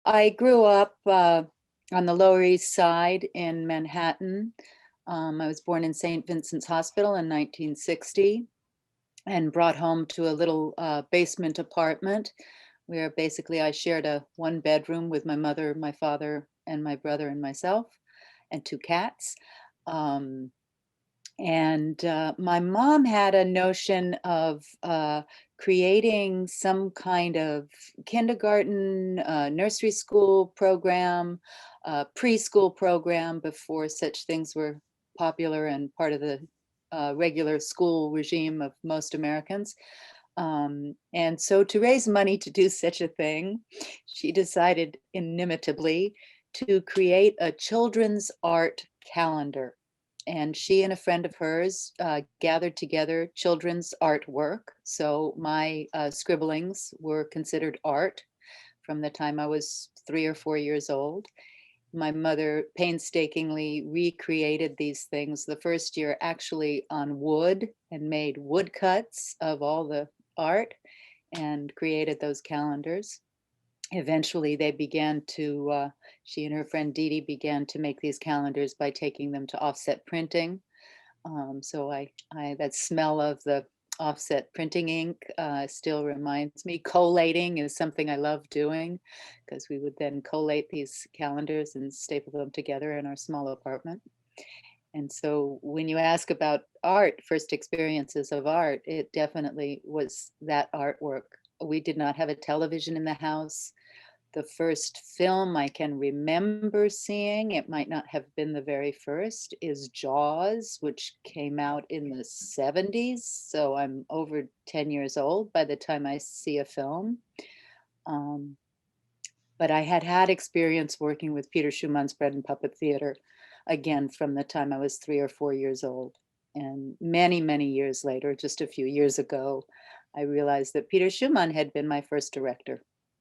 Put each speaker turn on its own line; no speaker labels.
I grew up on the Lower East Side in Manhattan. I was born in St. Vincent's Hospital in 1960 and brought home to a little basement apartment where basically I shared a one bedroom with my mother, my father, and my brother and myself, and two cats. Um, and my mom had a notion of creating some kind of kindergarten, nursery school program, preschool program before such things were popular and part of the regular school regime of most Americans. And so, to raise money to do such a thing, she decided inimitably to create a children's art calendar. And she and a friend of hers gathered together children's artwork. So my scribblings were considered art from the time I was 3 or 4 years old. My mother painstakingly recreated these things the first year actually on wood and made woodcuts of all the art and created those calendars. Eventually, they began to, she and her friend Dee Dee began to make these calendars by taking them to offset printing. So that smell of the offset printing ink still reminds me. Collating is something I love doing because we would then collate these calendars and staple them together in our small apartment. And so when you ask about art, first experiences of art, it definitely was that artwork. We did not have a television in the house. The first film I can remember seeing, it might not have been the very first, is Jaws, which came out in the 70s. So I'm over 10 years old by the time I see a film. Um, but I had had experience working with Peter Schumann's Bread and Puppet Theater, again, from the time I was 3 or 4 years old. And many, many years later, just a few years ago, I realized that Peter Schumann had been my first director.